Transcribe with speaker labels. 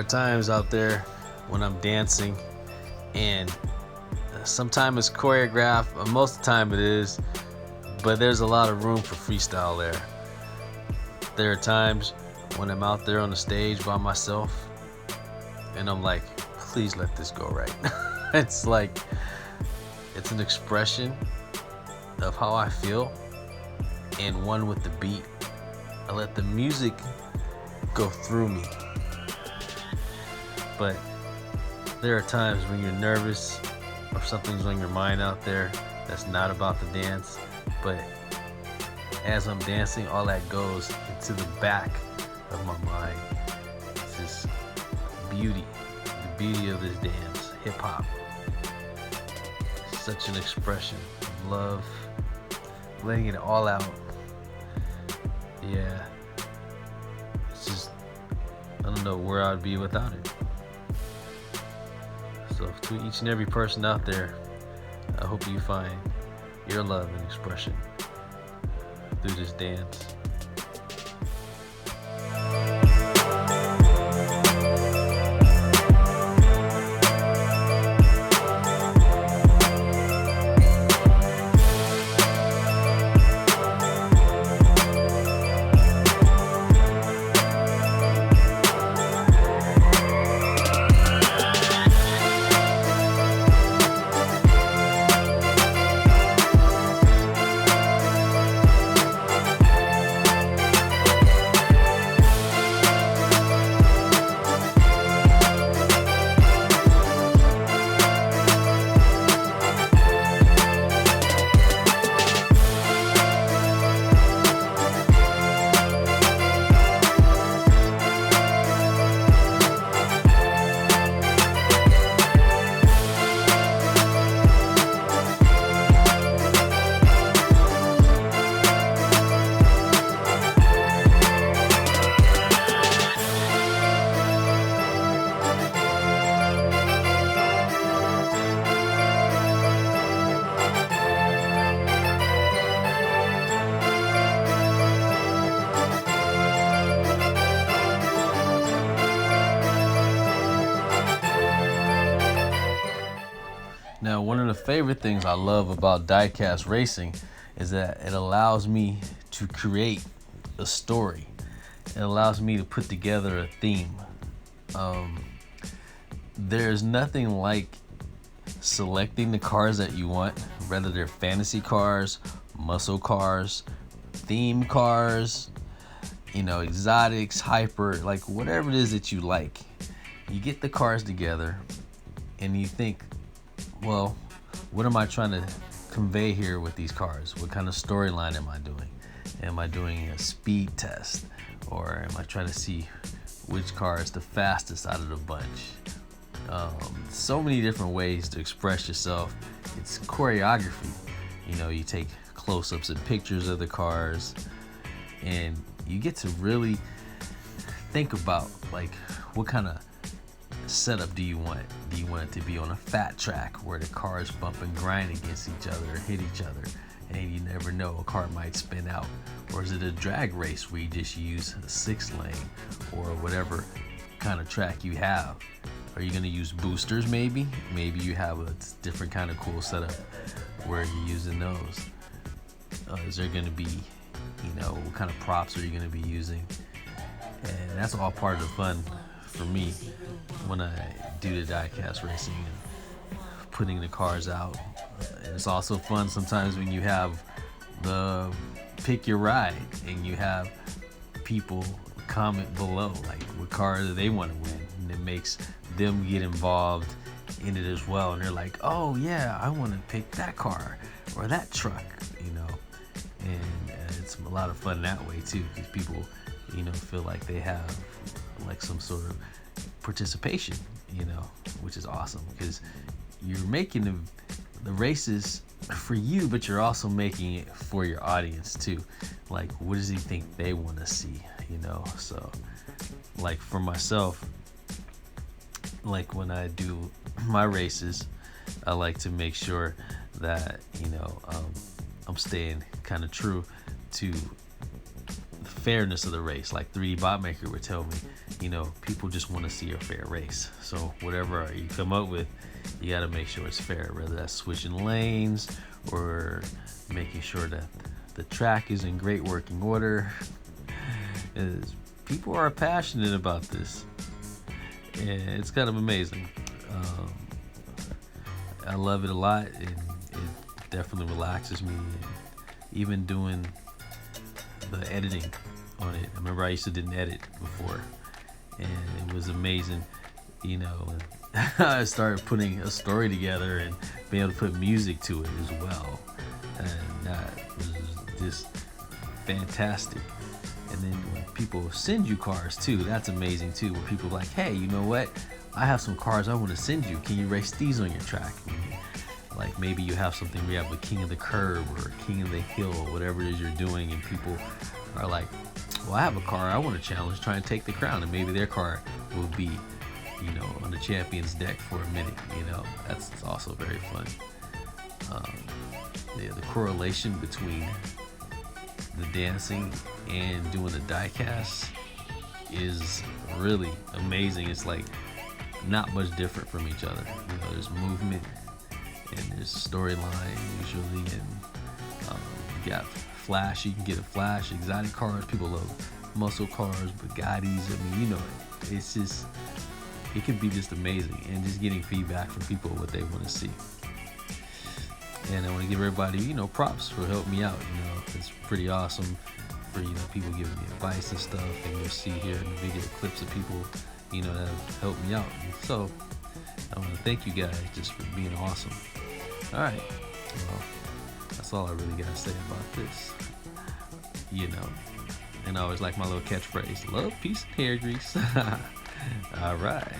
Speaker 1: are times out there when I'm dancing and sometimes it's choreographed, most of the time it is, but there's a lot of room for freestyle there. There are times when I'm out there on the stage by myself and I'm like, please let this go right. It's like, it's an expression of how I feel and one with the beat. I let the music go through me. But there are times when you're nervous or something's on your mind out there that's not about the dance, but as I'm dancing, all that goes into the back of my mind. It's just beauty, the beauty of this dance, hip hop. Such an expression of love, letting it all out. Yeah, it's just, I don't know where I'd be without it. So to each and every person out there, I hope you find your love and expression through this dance. Now, one of the favorite things I love about diecast racing is that it allows me to create a story. It allows me to put together a theme. There's nothing like selecting the cars that you want, whether they're fantasy cars, muscle cars, theme cars, exotics, hyper, like whatever it is that you like. You get the cars together and you think, well, what am I trying to convey here with these cars? What kind of storyline am I doing? Am I doing a speed test? Or am I trying to see which car is the fastest out of the bunch? So many different ways to express yourself. It's choreography. You take close-ups and pictures of the cars, and you get to really think about, like, what kind of setup do you want? Do you want it to be on a fat track where the cars bump and grind against each other or hit each other, and you never know, a car might spin out? Or is it a drag race where you just use a 6-lane or whatever kind of track you have? Are you going to use boosters maybe? Maybe you have a different kind of cool setup where you're using those. Is there going to be, what kind of props are you going to be using? And that's all part of the fun for me when I do the diecast racing and putting the cars out. And it's also fun sometimes when you have the pick your ride and you have people comment below, like, what car do they want to win, and it makes them get involved in it as well, and they're like, oh yeah, I want to pick that car or that truck, and it's a lot of fun that way too, because people feel like they have like some sort of participation, which is awesome, because you're making the races for you, but you're also making it for your audience too. Like, what does he think they want to see? So, like, for myself, like when I do my races, I like to make sure that I'm staying kind of true to fairness of the race. Like 3D Bot Maker would tell me, you know, people just want to see a fair race. So whatever you come up with, you got to make sure it's fair, whether that's switching lanes or making sure that the track is in great working order. People are passionate about this, and it's kind of amazing. I love it a lot, and it definitely relaxes me. And even doing the editing on it, I remember I used to didn't edit before, and it was amazing. You know, I started putting a story together and being able to put music to it as well, and that was just fantastic. And then when people send you cars too, that's amazing too. Where people are like, hey, you know what? I have some cars I want to send you. Can you race these on your track? Like maybe you have something where you have a King of the Curb or King of the Hill, whatever it is you're doing, and people are like, well, I have a car I want to challenge, try and take the crown, and maybe their car will be, you know, on the champion's deck for a minute. You know, that's also very fun. The correlation between the dancing and doing the diecast is really amazing. It's like not much different from each other. You know, there's movement and there's storyline usually, and you got flash. You can get a flash, exotic cars. People love muscle cars, Bugattis. I mean, you know, it's just, it can be just amazing, and just getting feedback from people what they want to see. And I want to give everybody, you know, props for helping me out. You know, it's pretty awesome for, you know, people giving me advice and stuff. And you'll see here in the video clips of people, you know, that have helped me out. And so I want to thank you guys just for being awesome. All right, well, that's all I really got to say about this. You know, and I always like my little catchphrase: love, peace, and hair grease. All right.